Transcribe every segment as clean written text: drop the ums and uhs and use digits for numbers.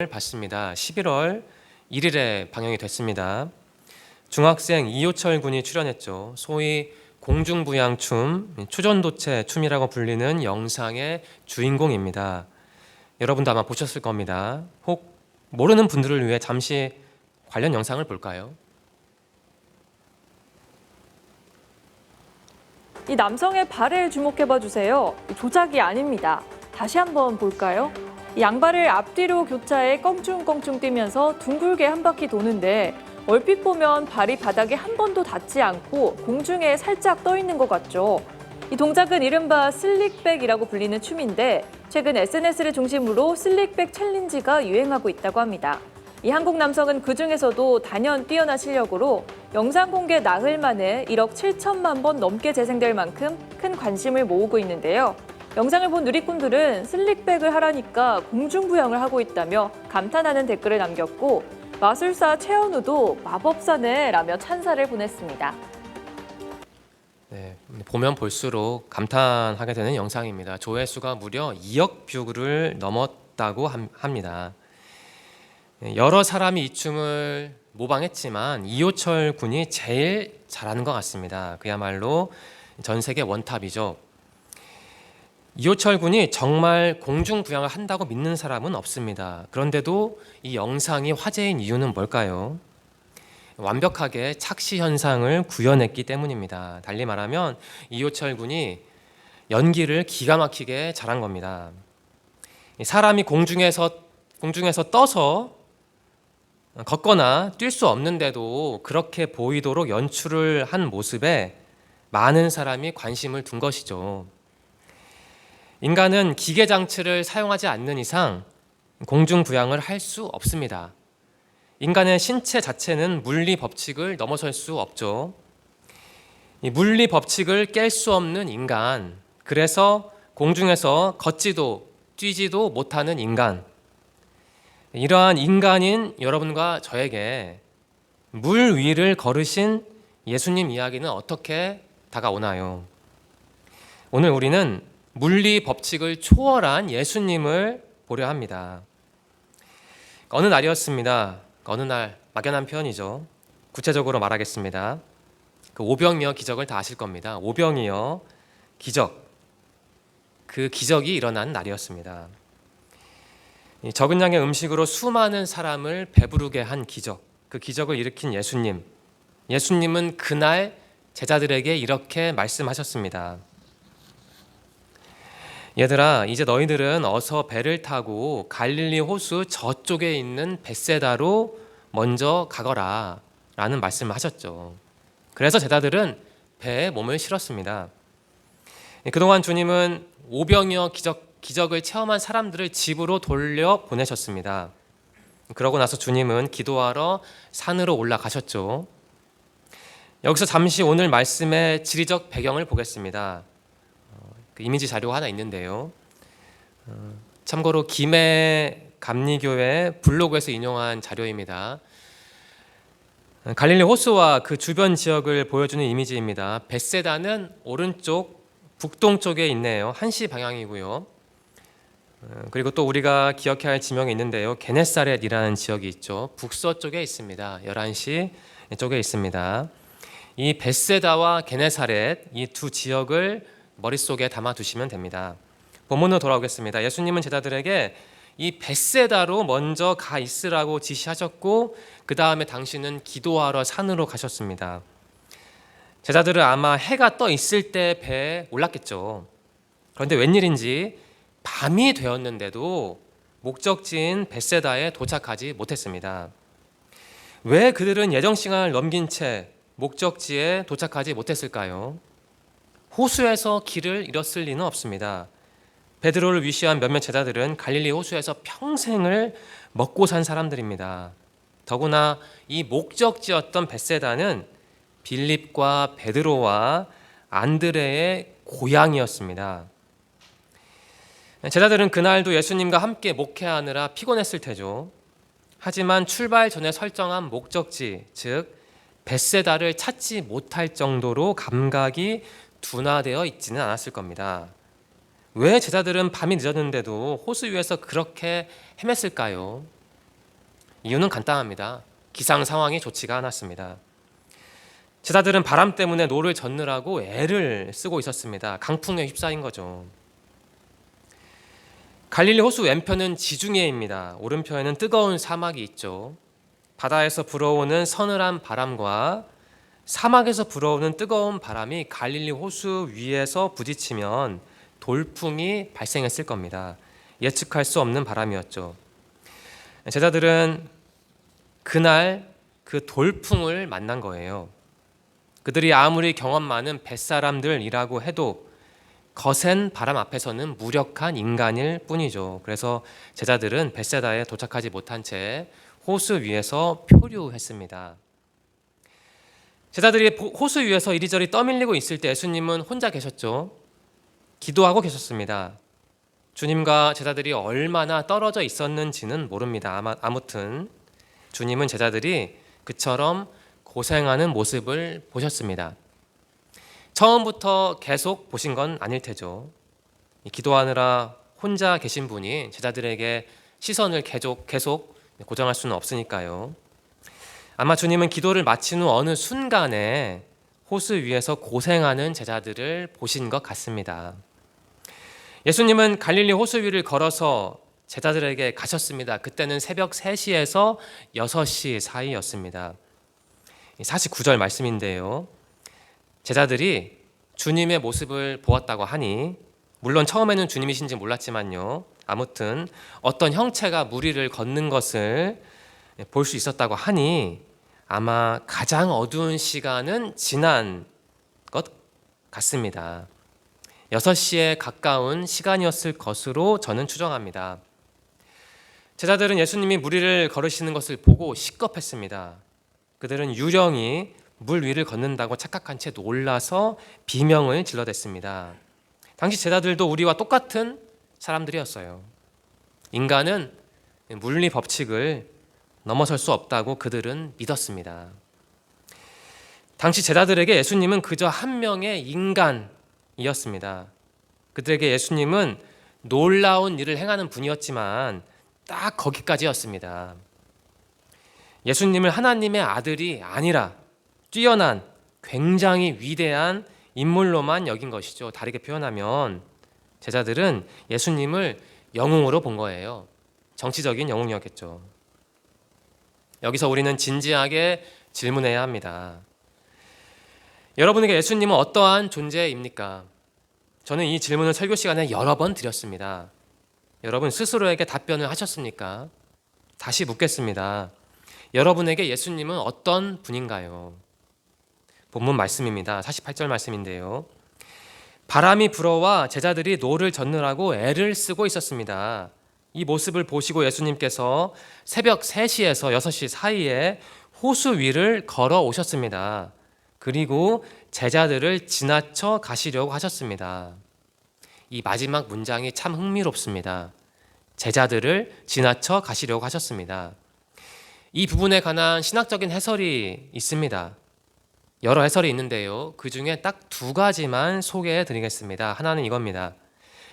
봤습니다. 11월 1일에 방영이 됐습니다. 중학생 이효철 군이 출연했죠. 소위 공중부양춤, 초전도체 춤이라고 불리는 영상의 주인공입니다. 여러분도 아마 보셨을 겁니다. 혹 모르는 분들을 위해 잠시 관련 영상을 볼까요? 이 남성의 발을 주목해봐 주세요. 조작이 아닙니다. 다시 한번 볼까요? 이 양발을 앞뒤로 교차해 껑충껑충 뛰면서 둥글게 한 바퀴 도는데 얼핏 보면 발이 바닥에 한 번도 닿지 않고 공중에 살짝 떠 있는 것 같죠. 이 동작은 이른바 슬릭백이라고 불리는 춤인데 최근 SNS를 중심으로 슬릭백 챌린지가 유행하고 있다고 합니다. 이 한국 남성은 그중에서도 단연 뛰어난 실력으로 영상 공개 나흘 만에 1억 7천만 번 넘게 재생될 만큼 큰 관심을 모으고 있는데요. 영상을 본 누리꾼들은 슬릭백을 하라니까 공중부양을 하고 있다며 감탄하는 댓글을 남겼고 마술사 최현우도 마법사네 라며 찬사를 보냈습니다. 네, 보면 볼수록 감탄하게 되는 영상입니다. 조회수가 무려 2억 뷰를 넘었다고 합니다. 여러 사람이 이 춤을 모방했지만 이효철 군이 제일 잘하는 것 같습니다. 그야말로 전 세계 원탑이죠. 이효철 군이 정말 공중부양을 한다고 믿는 사람은 없습니다. 그런데도 이 영상이 화제인 이유는 뭘까요? 완벽하게 착시 현상을 구현했기 때문입니다. 달리 말하면 이효철 군이 연기를 기가 막히게 잘한 겁니다. 사람이 공중에서 떠서 걷거나 뛸 수 없는데도 그렇게 보이도록 연출을 한 모습에 많은 사람이 관심을 둔 것이죠. 인간은 기계 장치를 사용하지 않는 이상 공중부양을 할 수 없습니다. 인간의 신체 자체는 물리 법칙을 넘어설 수 없죠. 이 물리 법칙을 깰 수 없는 인간, 그래서 공중에서 걷지도 뛰지도 못하는 인간, 이러한 인간인 여러분과 저에게 물 위를 걸으신 예수님 이야기는 어떻게 다가오나요? 오늘 우리는 물리 법칙을 초월한 예수님을 보려 합니다. 어느 날이었습니다. 어느 날 막연한 표현이죠. 구체적으로 말하겠습니다. 그 오병이어 기적을 다 아실 겁니다. 오병이어 기적, 그 기적이 일어난 날이었습니다. 적은 양의 음식으로 수많은 사람을 배부르게 한 기적, 그 기적을 일으킨 예수님은 그날 제자들에게 이렇게 말씀하셨습니다. 얘들아, 이제 너희들은 어서 배를 타고 갈릴리 호수 저쪽에 있는 벳세다로 먼저 가거라 라는 말씀을 하셨죠. 그래서 제자들은 배에 몸을 실었습니다. 그동안 주님은 오병이어 기적을 체험한 사람들을 집으로 돌려 보내셨습니다. 그러고 나서 주님은 기도하러 산으로 올라가셨죠. 여기서 잠시 오늘 말씀의 지리적 배경을 보겠습니다. 그 이미지 자료가 하나 있는데요. 참고로 김해 감리교회 블로그에서 인용한 자료입니다. 갈릴리 호수와 그 주변 지역을 보여주는 이미지입니다. 벳세다는 오른쪽 북동쪽에 있네요. 1시 방향이고요. 그리고 또 우리가 기억해야 할 지명이 있는데요. 게네사렛이라는 지역이 있죠. 북서쪽에 있습니다. 11시 쪽에 있습니다. 이 벳세다와 게네사렛, 이 두 지역을 머릿속에 담아두시면 됩니다. 본문으로 돌아오겠습니다. 예수님은 제자들에게 이 벳세다로 먼저 가 있으라고 지시하셨고 그 다음에 당신은 기도하러 산으로 가셨습니다. 제자들은 아마 해가 떠 있을 때 배에 올랐겠죠. 그런데 웬일인지 밤이 되었는데도 목적지인 벳세다에 도착하지 못했습니다. 왜 그들은 예정 시간을 넘긴 채 목적지에 도착하지 못했을까요? 호수에서 길을 잃었을 리는 없습니다. 베드로를 위시한 몇몇 제자들은 갈릴리 호수에서 평생을 먹고 산 사람들입니다. 더구나 이 목적지였던 벳세다는 빌립과 베드로와 안드레의 고향이었습니다. 제자들은 그날도 예수님과 함께 목회하느라 피곤했을 테죠. 하지만 출발 전에 설정한 목적지, 즉 벳세다를 찾지 못할 정도로 감각이 둔화되어 있지는 않았을 겁니다. 왜 제자들은 밤이 늦었는데도 호수 위에서 그렇게 헤맸을까요? 이유는 간단합니다. 기상 상황이 좋지가 않았습니다. 제자들은 바람 때문에 노를 젓느라고 애를 쓰고 있었습니다. 강풍에 휩싸인 거죠. 갈릴리 호수 왼편은 지중해입니다. 오른편에는 뜨거운 사막이 있죠. 바다에서 불어오는 서늘한 바람과 사막에서 불어오는 뜨거운 바람이 갈릴리 호수 위에서 부딪히면 돌풍이 발생했을 겁니다. 예측할 수 없는 바람이었죠. 제자들은 그날 그 돌풍을 만난 거예요. 그들이 아무리 경험 많은 뱃사람들이라고 해도 거센 바람 앞에서는 무력한 인간일 뿐이죠. 그래서 제자들은 벳세다에 도착하지 못한 채 호수 위에서 표류했습니다. 제자들이 호수 위에서 이리저리 떠밀리고 있을 때 예수님은 혼자 계셨죠. 기도하고 계셨습니다. 주님과 제자들이 얼마나 떨어져 있었는지는 모릅니다. 아무튼 주님은 제자들이 그처럼 고생하는 모습을 보셨습니다. 처음부터 계속 보신 건 아닐 테죠. 기도하느라 혼자 계신 분이 제자들에게 시선을 계속 고정할 수는 없으니까요. 아마 주님은 기도를 마친 후 어느 순간에 호수 위에서 고생하는 제자들을 보신 것 같습니다. 예수님은 갈릴리 호수 위를 걸어서 제자들에게 가셨습니다. 그때는 새벽 3시에서 6시 사이였습니다. 49절 말씀인데요. 제자들이 주님의 모습을 보았다고 하니, 물론 처음에는 주님이신지 몰랐지만요, 아무튼 어떤 형체가 물 위를 걷는 것을 볼 수 있었다고 하니 아마 가장 어두운 시간은 지난 것 같습니다. 6시에 가까운 시간이었을 것으로 저는 추정합니다. 제자들은 예수님이 물 위를 걸으시는 것을 보고 시겁했습니다. 그들은 유령이 물 위를 걷는다고 착각한 채 놀라서 비명을 질러댔습니다. 당시 제자들도 우리와 똑같은 사람들이었어요. 인간은 물리 법칙을 넘어설 수 없다고 그들은 믿었습니다. 당시 제자들에게 예수님은 그저 한 명의 인간이었습니다. 그들에게 예수님은 놀라운 일을 행하는 분이었지만 딱 거기까지였습니다. 예수님을 하나님의 아들이 아니라 뛰어난 굉장히 위대한 인물로만 여긴 것이죠. 다르게 표현하면 제자들은 예수님을 영웅으로 본 거예요. 정치적인 영웅이었겠죠. 여기서 우리는 진지하게 질문해야 합니다. 여러분에게 예수님은 어떠한 존재입니까? 저는 이 질문을 설교 시간에 여러 번 드렸습니다. 여러분 스스로에게 답변을 하셨습니까? 다시 묻겠습니다. 여러분에게 예수님은 어떤 분인가요? 본문 말씀입니다. 48절 말씀인데요. 바람이 불어와 제자들이 노를 젓느라고 애를 쓰고 있었습니다. 이 모습을 보시고 예수님께서 새벽 3시에서 6시 사이에 호수 위를 걸어 오셨습니다. 그리고 제자들을 지나쳐 가시려고 하셨습니다. 이 마지막 문장이 참 흥미롭습니다. 제자들을 지나쳐 가시려고 하셨습니다. 이 부분에 관한 신학적인 해설이 있습니다. 여러 해설이 있는데요. 그 중에 딱 2가지만 소개해 드리겠습니다. 하나는 이겁니다.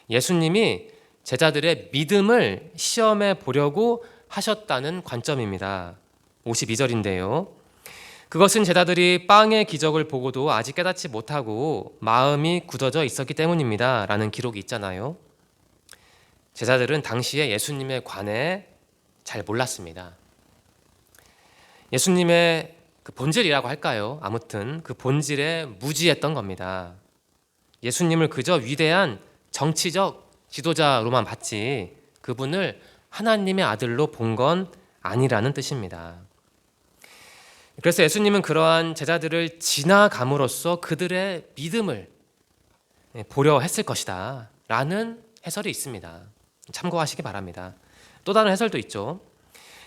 예수님이 제자들의 믿음을 시험해 보려고 하셨다는 관점입니다. 52절인데요. 그것은 제자들이 빵의 기적을 보고도 아직 깨닫지 못하고 마음이 굳어져 있었기 때문입니다. 라는 기록이 있잖아요. 제자들은 당시에 예수님에 관해 잘 몰랐습니다. 예수님의 그 본질이라고 할까요? 아무튼 그 본질에 무지했던 겁니다. 예수님을 그저 위대한 정치적 지도자로만 봤지 그분을 하나님의 아들로 본 건 아니라는 뜻입니다. 그래서 예수님은 그러한 제자들을 지나감으로써 그들의 믿음을 보려 했을 것이다 라는 해설이 있습니다. 참고하시기 바랍니다. 또 다른 해설도 있죠.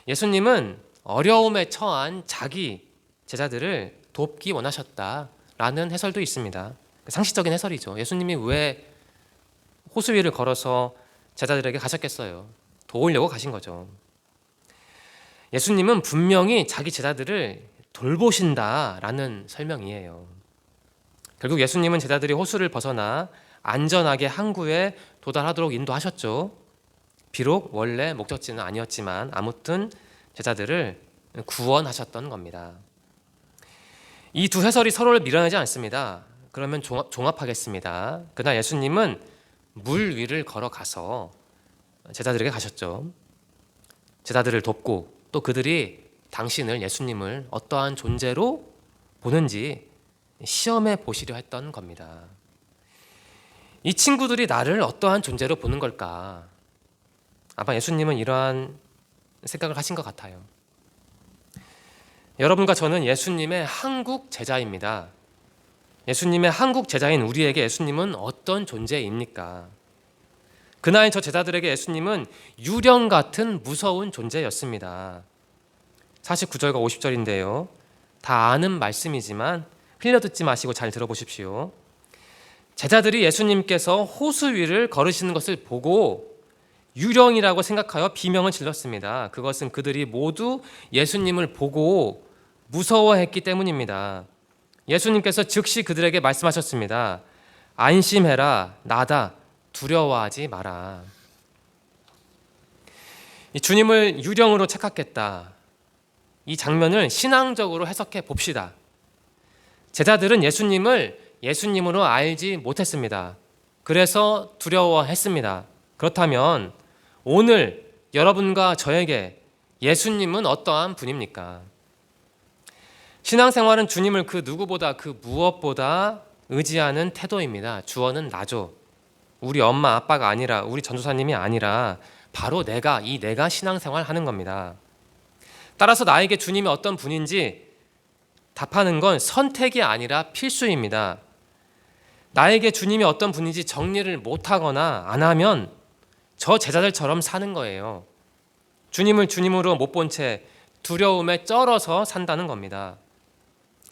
예수님은 어려움에 처한 자기 제자들을 돕기 원하셨다라는 해설도 있습니다. 상식적인 해설이죠. 예수님이 왜 호수 위를 걸어서 제자들에게 가셨겠어요? 도우려고 가신 거죠. 예수님은 분명히 자기 제자들을 돌보신다라는 설명이에요. 결국 예수님은 제자들이 호수를 벗어나 안전하게 항구에 도달하도록 인도하셨죠. 비록 원래 목적지는 아니었지만 아무튼 제자들을 구원하셨던 겁니다. 이 두 해설이 서로를 밀어내지 않습니다. 그러면 종합하겠습니다. 그날 예수님은 물 위를 걸어가서 제자들에게 가셨죠. 제자들을 돕고 또 그들이 당신을, 예수님을 어떠한 존재로 보는지 시험해 보시려 했던 겁니다. 이 친구들이 나를 어떠한 존재로 보는 걸까? 아마 예수님은 이러한 생각을 하신 것 같아요. 여러분과 저는 예수님의 한국 제자입니다. 예수님의 한국 제자인 우리에게 예수님은 어떤 존재입니까? 그날 저 제자들에게 예수님은 유령 같은 무서운 존재였습니다. 49절과 50절인데요. 다 아는 말씀이지만 흘려듣지 마시고 잘 들어보십시오. 제자들이 예수님께서 호수 위를 걸으시는 것을 보고 유령이라고 생각하여 비명을 질렀습니다. 그것은 그들이 모두 예수님을 보고 무서워했기 때문입니다. 예수님께서 즉시 그들에게 말씀하셨습니다. 안심해라, 나다, 두려워하지 마라. 이 주님을 유령으로 착각했다. 이 장면을 신앙적으로 해석해 봅시다. 제자들은 예수님을 예수님으로 알지 못했습니다. 그래서 두려워했습니다. 그렇다면 오늘 여러분과 저에게 예수님은 어떠한 분입니까? 신앙생활은 주님을 그 누구보다 그 무엇보다 의지하는 태도입니다. 주어는 나죠. 우리 엄마 아빠가 아니라, 우리 전도사님이 아니라 바로 내가 신앙생활 하는 겁니다. 따라서 나에게 주님이 어떤 분인지 답하는 건 선택이 아니라 필수입니다. 나에게 주님이 어떤 분인지 정리를 못하거나 안 하면 저 제자들처럼 사는 거예요. 주님을 주님으로 못 본 채 두려움에 쩔어서 산다는 겁니다.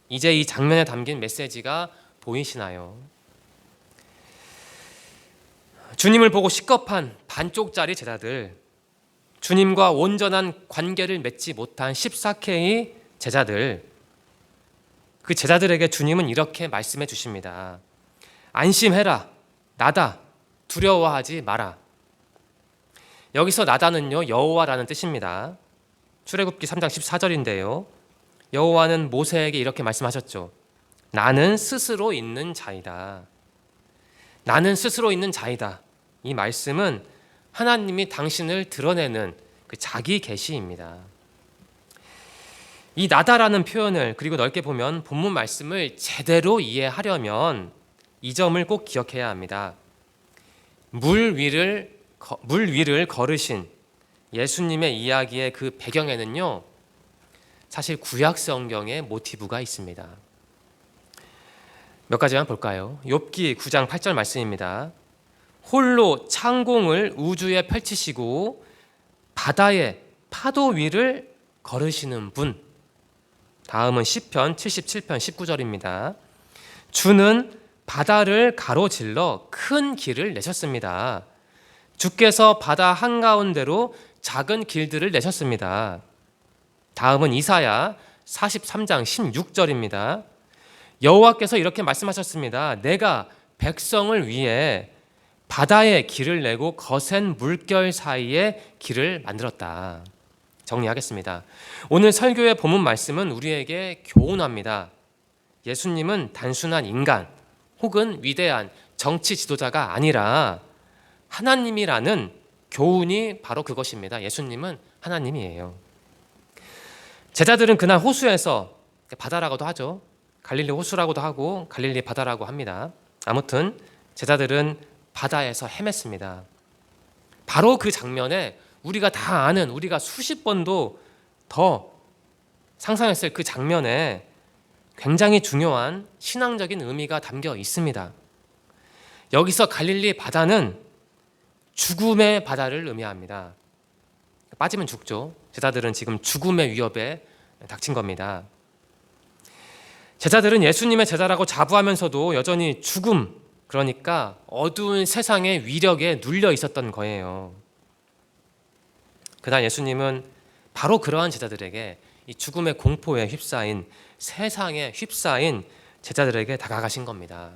이제 이 장면에 담긴 메시지가 보이시나요? 주님을 보고 식겁한 반쪽짜리 제자들, 주님과 온전한 관계를 맺지 못한 14K 제자들, 그 제자들에게 주님은 이렇게 말씀해 주십니다. 안심해라, 나다, 두려워하지 마라. 여기서 나다는요, 여호와라는 뜻입니다. 출애굽기 3장 14절인데요. 여호와는 모세에게 이렇게 말씀하셨죠. 나는 스스로 있는 자이다. 나는 스스로 있는 자이다. 이 말씀은 하나님이 당신을 드러내는 그 자기 계시입니다. 이 나다라는 표현을 그리고 넓게 보면 본문 말씀을 제대로 이해하려면 이 점을 꼭 기억해야 합니다. 물 위를 걸으신 예수님의 이야기의 그 배경에는요, 사실 구약 성경의 모티브가 있습니다. 몇 가지만 볼까요? 욥기 9장 8절 말씀입니다. 홀로 창공을 우주에 펼치시고 바다의 파도 위를 걸으시는 분. 다음은 시편 77편 19절입니다. 주는 바다를 가로질러 큰 길을 내셨습니다. 주께서 바다 한가운데로 작은 길들을 내셨습니다. 다음은 이사야 43장 16절입니다. 여호와께서 이렇게 말씀하셨습니다. 내가 백성을 위해 바다에 길을 내고 거센 물결 사이에 길을 만들었다. 정리하겠습니다. 오늘 설교의 본문 말씀은 우리에게 교훈합니다. 예수님은 단순한 인간 혹은 위대한 정치 지도자가 아니라 하나님이라는 교훈이 바로 그것입니다. 예수님은 하나님이에요. 제자들은 그날 호수에서, 바다라고도 하죠. 갈릴리 호수라고도 하고 갈릴리 바다라고 합니다. 아무튼 제자들은 바다에서 헤맸습니다. 바로 그 장면에 우리가 다 아는, 우리가 수십 번도 더 상상했을 그 장면에 굉장히 중요한 신앙적인 의미가 담겨 있습니다. 여기서 갈릴리 바다는 죽음의 바다를 의미합니다. 빠지면 죽죠. 제자들은 지금 죽음의 위협에 닥친 겁니다. 제자들은 예수님의 제자라고 자부하면서도 여전히 죽음, 그러니까 어두운 세상의 위력에 눌려 있었던 거예요. 그날 예수님은 바로 그러한 제자들에게 이 죽음의 공포에 휩싸인, 세상에 휩싸인 제자들에게 다가가신 겁니다.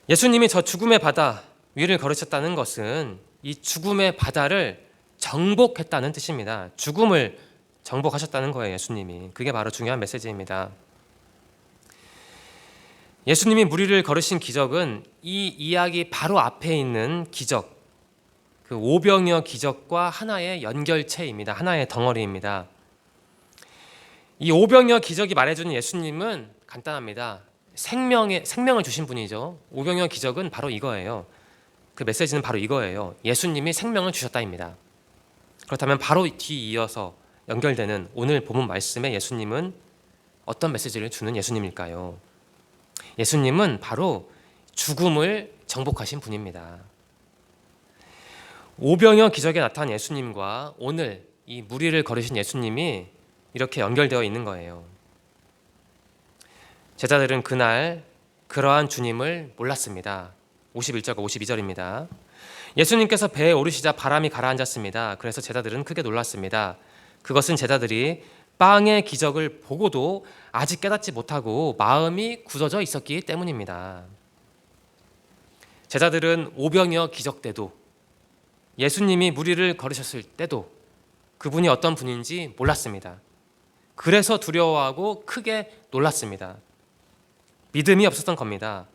예수님이 저 죽음의 바다 위를 걸으셨다는 것은 이 죽음의 바다를 정복했다는 뜻입니다. 죽음을 정복하셨다는 거예요, 예수님이. 그게 바로 중요한 메시지입니다. 예수님이 무리를 걸으신 기적은 이 이야기 바로 앞에 있는 기적, 그 오병이어 기적과 하나의 연결체입니다. 하나의 덩어리입니다. 이 오병이어 기적이 말해주는 예수님은 간단합니다. 생명을 주신 분이죠. 오병이어 기적은 바로 이거예요. 그 메시지는 바로 이거예요. 예수님이 생명을 주셨다입니다. 그렇다면 바로 뒤이어서 연결되는 오늘 본문 말씀에 예수님은 어떤 메시지를 주는 예수님일까요? 예수님은 바로 죽음을 정복하신 분입니다. 오병이어 기적에 나타난 예수님과 오늘 이 무리를 걸으신 예수님이 이렇게 연결되어 있는 거예요. 제자들은 그날 그러한 주님을 몰랐습니다. 51절과 52절입니다. 예수님께서 배에 오르시자 바람이 가라앉았습니다. 그래서 제자들은 크게 놀랐습니다. 그것은 제자들이 빵의 기적을 보고도 아직 깨닫지 못하고 마음이 굳어져 있었기 때문입니다. 제자들은 오병이어 기적 때도 예수님이 무리를 걸으셨을 때도 그분이 어떤 분인지 몰랐습니다. 그래서 두려워하고 크게 놀랐습니다. 믿음이 없었던 겁니다.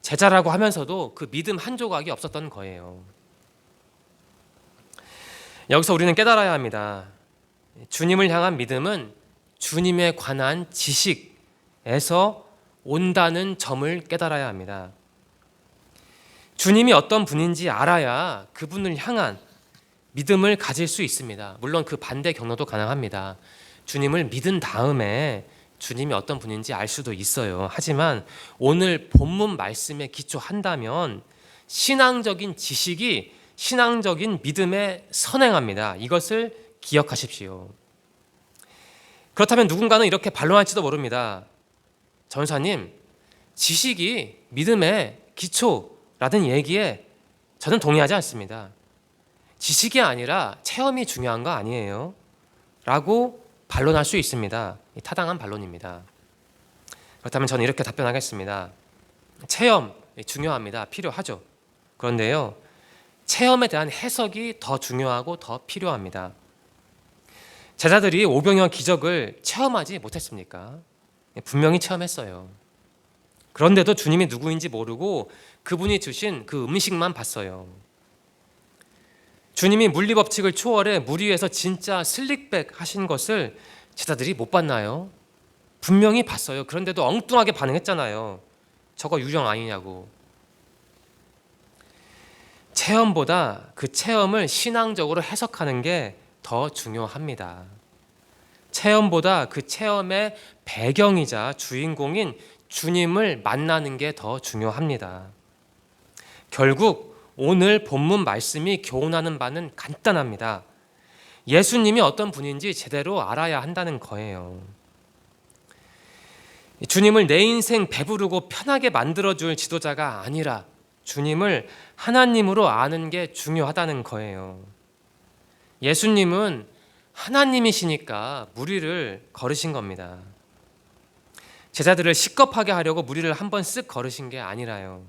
제자라고 하면서도 그 믿음 한 조각이 없었던 거예요. 여기서 우리는 깨달아야 합니다. 주님을 향한 믿음은 주님에 관한 지식에서 온다는 점을 깨달아야 합니다. 주님이 어떤 분인지 알아야 그분을 향한 믿음을 가질 수 있습니다. 물론 그 반대 경로도 가능합니다. 주님을 믿은 다음에 주님이 어떤 분인지 알 수도 있어요. 하지만 오늘 본문 말씀에 기초한다면 신앙적인 지식이 신앙적인 믿음에 선행합니다. 이것을 기억하십시오. 그렇다면 누군가는 이렇게 반론할지도 모릅니다. 전사님, 지식이 믿음의 기초라는 얘기에 저는 동의하지 않습니다. 지식이 아니라 체험이 중요한 거 아니에요? 라고 반론할 수 있습니다. 타당한 반론입니다. 그렇다면 저는 이렇게 답변하겠습니다. 체험 중요합니다. 필요하죠. 그런데요, 체험에 대한 해석이 더 중요하고 더 필요합니다. 제자들이 오병이어 기적을 체험하지 못했습니까? 분명히 체험했어요. 그런데도 주님이 누구인지 모르고 그분이 주신 그 음식만 봤어요. 주님이 물리법칙을 초월해 물 위에서 진짜 슬릭백 하신 것을 제자들이 못 봤나요? 분명히 봤어요. 그런데도 엉뚱하게 반응했잖아요. 저거 유령 아니냐고. 체험보다 그 체험을 신앙적으로 해석하는 게 더 중요합니다. 체험보다 그 체험의 배경이자 주인공인 주님을 만나는 게 더 중요합니다. 결국 오늘 본문 말씀이 교훈하는 바는 간단합니다. 예수님이 어떤 분인지 제대로 알아야 한다는 거예요. 주님을 내 인생 배부르고 편하게 만들어줄 지도자가 아니라 주님을 하나님으로 아는 게 중요하다는 거예요. 예수님은 하나님이시니까 무리를 걸으신 겁니다. 제자들을 식겁하게 하려고 무리를 한번 쓱 걸으신 게 아니라요.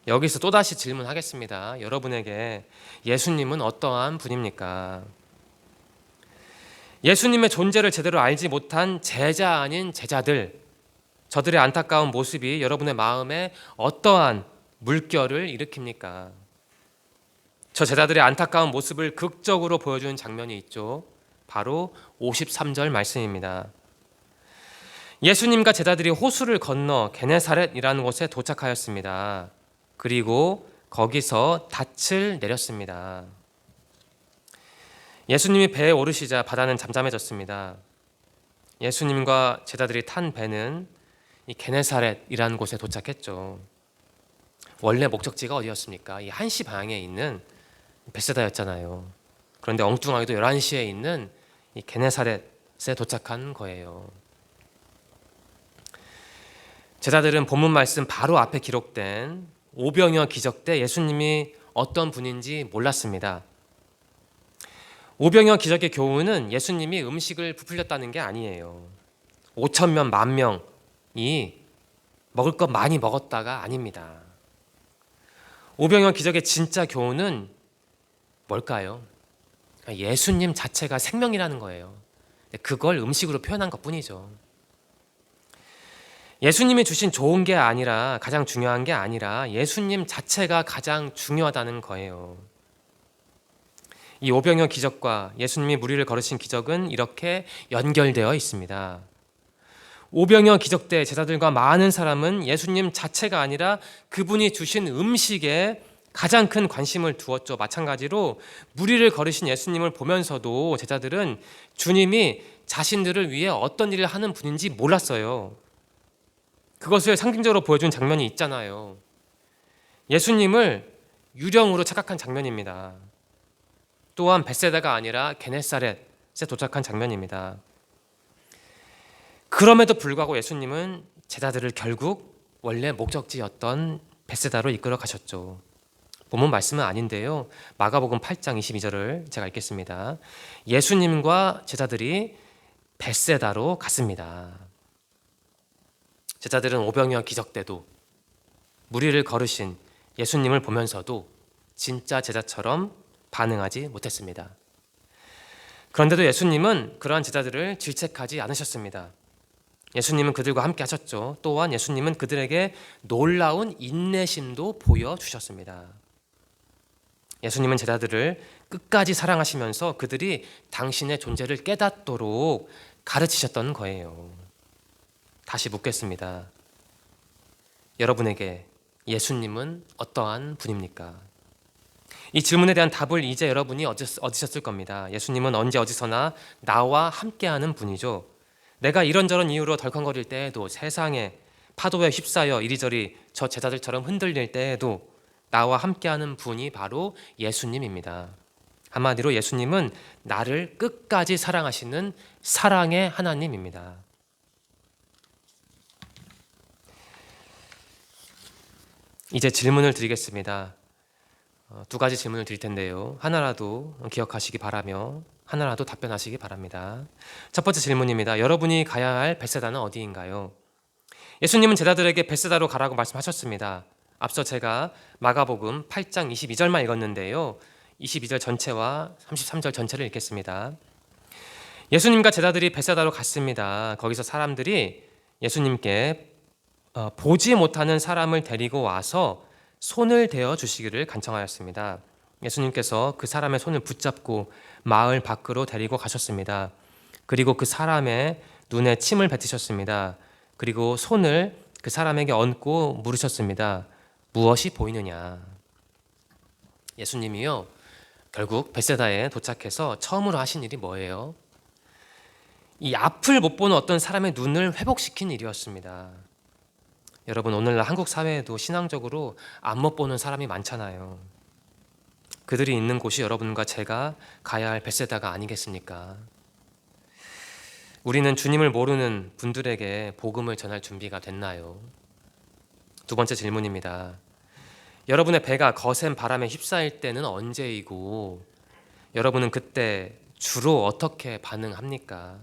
여기서 또다시 질문하겠습니다. 여러분에게 예수님은 어떠한 분입니까? 예수님의 존재를 제대로 알지 못한 제자 아닌 제자들, 저들의 안타까운 모습이 여러분의 마음에 어떠한 물결을 일으킵니까? 저 제자들의 안타까운 모습을 극적으로 보여주는 장면이 있죠. 바로 53절 말씀입니다. 예수님과 제자들이 호수를 건너 게네사렛이라는 곳에 도착하였습니다. 그리고 거기서 닻을 내렸습니다. 예수님이 배에 오르시자 바다는 잠잠해졌습니다. 예수님과 제자들이 탄 배는 이 게네사렛이라는 곳에 도착했죠. 원래 목적지가 어디였습니까? 이 1시 방향에 있는 베세다였잖아요. 그런데 엉뚱하게도 11시에 있는 이 게네사렛에 도착한 거예요. 제자들은 본문 말씀 바로 앞에 기록된 오병이어 기적 때 예수님이 어떤 분인지 몰랐습니다. 오병이어 기적의 교훈은 예수님이 음식을 부풀렸다는 게 아니에요. 5,000명, 10,000명이 먹을 것 많이 먹었다가 아닙니다. 오병이어 기적의 진짜 교훈은 뭘까요? 예수님 자체가 생명이라는 거예요. 그걸 음식으로 표현한 것뿐이죠. 예수님이 주신 좋은 게 아니라, 가장 중요한 게 아니라 예수님 자체가 가장 중요하다는 거예요. 이 오병이어 기적과 예수님이 무리를 걸으신 기적은 이렇게 연결되어 있습니다. 오병이어 기적 때 제자들과 많은 사람은 예수님 자체가 아니라 그분이 주신 음식에 가장 큰 관심을 두었죠. 마찬가지로 무리를 걸으신 예수님을 보면서도 제자들은 주님이 자신들을 위해 어떤 일을 하는 분인지 몰랐어요. 그것을 상징적으로 보여준 장면이 있잖아요. 예수님을 유령으로 착각한 장면입니다. 또한 벳세다가 아니라 게네사렛에 도착한 장면입니다. 그럼에도 불구하고 예수님은 제자들을 결국 원래 목적지였던 벳세다로 이끌어 가셨죠. 본문 말씀은 아닌데요. 마가복음 8장 22절을 제가 읽겠습니다. 예수님과 제자들이 벳세다로 갔습니다. 제자들은 오병이어 기적 때도 무리를 걸으신 예수님을 보면서도 진짜 제자처럼 반응하지 못했습니다. 그런데도 예수님은 그러한 제자들을 질책하지 않으셨습니다. 예수님은 그들과 함께 하셨죠. 또한 예수님은 그들에게 놀라운 인내심도 보여주셨습니다. 예수님은 제자들을 끝까지 사랑하시면서 그들이 당신의 존재를 깨닫도록 가르치셨던 거예요. 다시 묻겠습니다. 여러분에게 예수님은 어떠한 분입니까? 이 질문에 대한 답을 이제 여러분이 얻으셨을 겁니다. 예수님은 언제 어디서나 나와 함께하는 분이죠. 내가 이런저런 이유로 덜컹거릴 때에도, 세상에 파도에 휩싸여 이리저리 저 제자들처럼 흔들릴 때에도 나와 함께하는 분이 바로 예수님입니다. 한마디로 예수님은 나를 끝까지 사랑하시는 사랑의 하나님입니다. 이제 질문을 드리겠습니다. 두 가지 질문을 드릴 텐데요. 하나라도 기억하시기 바라며 하나라도 답변하시기 바랍니다. 첫 번째 질문입니다. 여러분이 가야 할 벳세다는 어디인가요? 예수님은 제자들에게 벳세다로 가라고 말씀하셨습니다. 앞서 제가 마가복음 8장 22절만 읽었는데요. 22절 전체와 33절 전체를 읽겠습니다. 예수님과 제자들이 벳세다로 갔습니다. 거기서 사람들이 예수님께 보지 못하는 사람을 데리고 와서 손을 대어 주시기를 간청하였습니다. 예수님께서 그 사람의 손을 붙잡고 마을 밖으로 데리고 가셨습니다. 그리고 그 사람의 눈에 침을 뱉으셨습니다. 그리고 손을 그 사람에게 얹고 물으셨습니다. 무엇이 보이느냐? 예수님이요, 결국 벳세다에 도착해서 처음으로 하신 일이 뭐예요? 이 앞을 못 보는 어떤 사람의 눈을 회복시킨 일이었습니다. 여러분, 오늘날 한국 사회에도 신앙적으로 앞 못 보는 사람이 많잖아요. 그들이 있는 곳이 여러분과 제가 가야 할 벳세다가 아니겠습니까? 우리는 주님을 모르는 분들에게 복음을 전할 준비가 됐나요? 두 번째 질문입니다. 여러분의 배가 거센 바람에 휩싸일 때는 언제이고 여러분은 그때 주로 어떻게 반응합니까?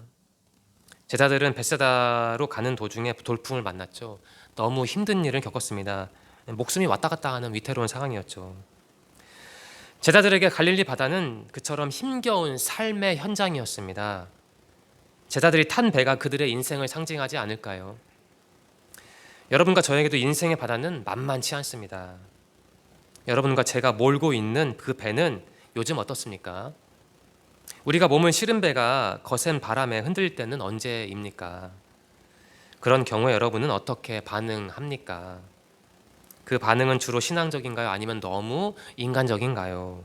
제자들은 벳세다로 가는 도중에 돌풍을 만났죠. 너무 힘든 일을 겪었습니다. 목숨이 왔다 갔다 하는 위태로운 상황이었죠. 제자들에게 갈릴리 바다는 그처럼 힘겨운 삶의 현장이었습니다. 제자들이 탄 배가 그들의 인생을 상징하지 않을까요? 여러분과 저에게도 인생의 바다는 만만치 않습니다. 여러분과 제가 몰고 있는 그 배는 요즘 어떻습니까? 우리가 몸을 실은 배가 거센 바람에 흔들릴 때는 언제입니까? 그런 경우에 여러분은 어떻게 반응합니까? 그 반응은 주로 신앙적인가요? 아니면 너무 인간적인가요?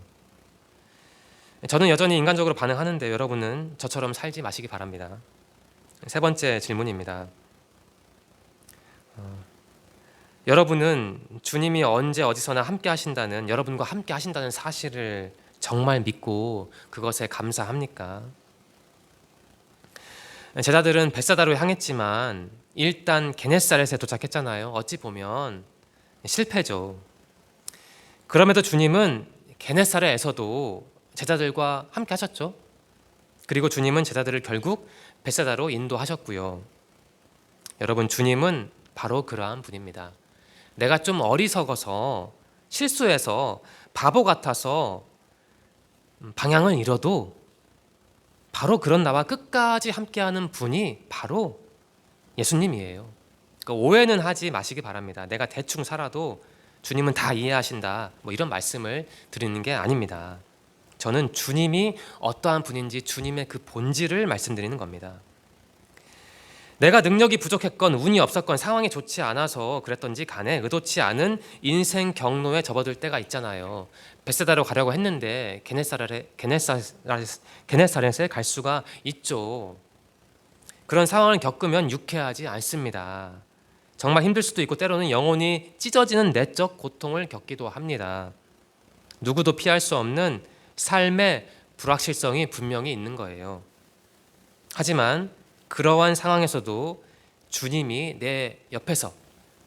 저는 여전히 인간적으로 반응하는데 여러분은 저처럼 살지 마시기 바랍니다. 세 번째 질문입니다. 여러분은 주님이 언제 어디서나 함께 하신다는, 여러분과 함께 하신다는 사실을 정말 믿고 그것에 감사합니까? 제자들은 벳사다로 향했지만 일단 게네사렛에 도착했잖아요. 어찌 보면 실패죠. 그럼에도 주님은 게네사렛에서도 제자들과 함께 하셨죠. 그리고 주님은 제자들을 결국 벳사다로 인도하셨고요. 여러분, 주님은 바로 그러한 분입니다. 내가 좀 어리석어서 실수해서 바보 같아서 방향을 잃어도 바로 그런 나와 끝까지 함께하는 분이 바로 예수님이에요. 그러니까 오해는 하지 마시기 바랍니다. 내가 대충 살아도 주님은 다 이해하신다, 뭐 이런 말씀을 드리는 게 아닙니다. 저는 주님이 어떠한 분인지 주님의 그 본질을 말씀드리는 겁니다. 내가 능력이 부족했건 운이 없었건 상황이 좋지 않아서 그랬던지 간에 의도치 않은 인생 경로에 접어들 때가 있잖아요. 벳세다로 가려고 했는데 게네사렛에 갈 수가 있죠. 그런 상황을 겪으면 유쾌하지 않습니다. 정말 힘들 수도 있고 때로는 영혼이 찢어지는 내적 고통을 겪기도 합니다. 누구도 피할 수 없는 삶의 불확실성이 분명히 있는 거예요. 하지만 그러한 상황에서도 주님이 내 옆에서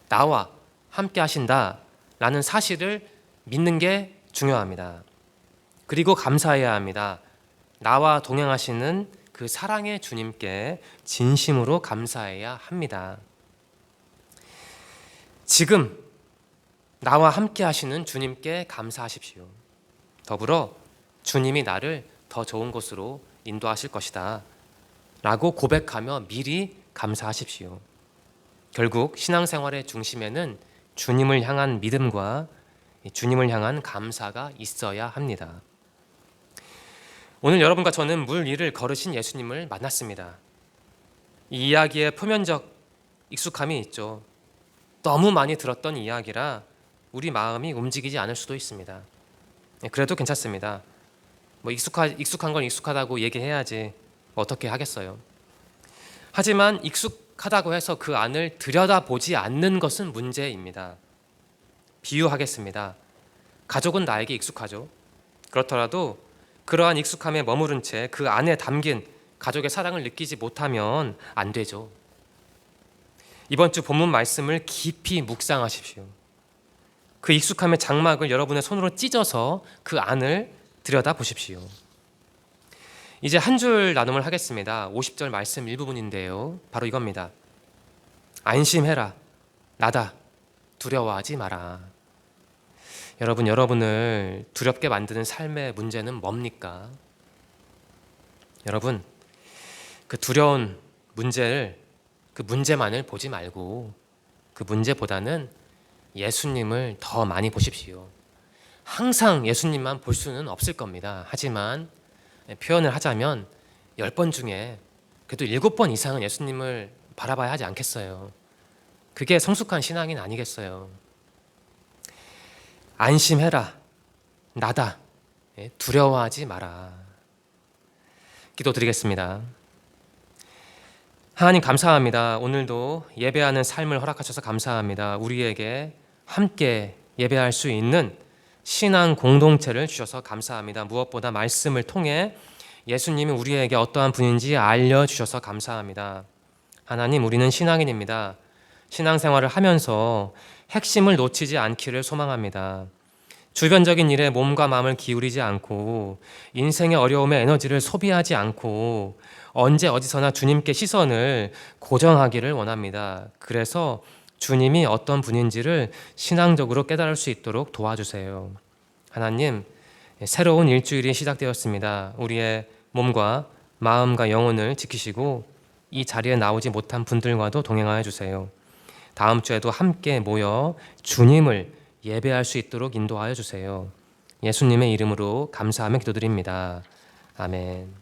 나와 함께 하신다라는 사실을 믿는 게 중요합니다. 그리고 감사해야 합니다. 나와 동행하시는 그 사랑의 주님께 진심으로 감사해야 합니다. 지금 나와 함께 하시는 주님께 감사하십시오. 더불어 주님이 나를 더 좋은 곳으로 인도하실 것이다 라고 고백하며 미리 감사하십시오. 결국 신앙생활의 중심에는 주님을 향한 믿음과 주님을 향한 감사가 있어야 합니다. 오늘 여러분과 저는 물 위를 걸으신 예수님을 만났습니다. 이 이야기에 표면적 익숙함이 있죠. 너무 많이 들었던 이야기라 우리 마음이 움직이지 않을 수도 있습니다. 그래도 괜찮습니다. 익숙한 건 익숙하다고 얘기해야지 어떻게 하겠어요. 하지만 익숙하다고 해서 그 안을 들여다보지 않는 것은 문제입니다. 비유하겠습니다. 가족은 나에게 익숙하죠. 그렇더라도 그러한 익숙함에 머무른 채 그 안에 담긴 가족의 사랑을 느끼지 못하면 안 되죠. 이번 주 본문 말씀을 깊이 묵상하십시오. 그 익숙함의 장막을 여러분의 손으로 찢어서 그 안을 들여다보십시오. 이제 한 줄 나눔을 하겠습니다. 50절 말씀 일부분인데요. 바로 이겁니다. 안심해라. 나다. 두려워하지 마라. 여러분을 두렵게 만드는 삶의 문제는 뭡니까? 여러분, 그 두려운 문제를, 그 문제만을 보지 말고 그 문제보다는 예수님을 더 많이 보십시오. 항상 예수님만 볼 수는 없을 겁니다. 하지만 표현을 하자면 10번 중에 그래도 7번 이상은 예수님을 바라봐야 하지 않겠어요? 그게 성숙한 신앙인 아니겠어요? 안심해라. 나다. 두려워하지 마라. 기도드리겠습니다. 하나님 감사합니다. 오늘도 예배하는 삶을 허락하셔서 감사합니다. 우리에게 함께 예배할 수 있는 신앙 공동체를 주셔서 감사합니다. 무엇보다 말씀을 통해 예수님이 우리에게 어떠한 분인지 알려주셔서 감사합니다. 하나님, 우리는 신앙인입니다. 신앙생활을 하면서 핵심을 놓치지 않기를 소망합니다. 주변적인 일에 몸과 마음을 기울이지 않고 인생의 어려움에 에너지를 소비하지 않고 언제 어디서나 주님께 시선을 고정하기를 원합니다. 그래서 주님이 어떤 분인지를 신앙적으로 깨달을 수 있도록 도와주세요. 하나님, 새로운 일주일이 시작되었습니다. 우리의 몸과 마음과 영혼을 지키시고 이 자리에 나오지 못한 분들과도 동행하여 주세요. 다음 주에도 함께 모여 주님을 예배할 수 있도록 인도하여 주세요. 예수님의 이름으로 감사하며 기도드립니다. 아멘.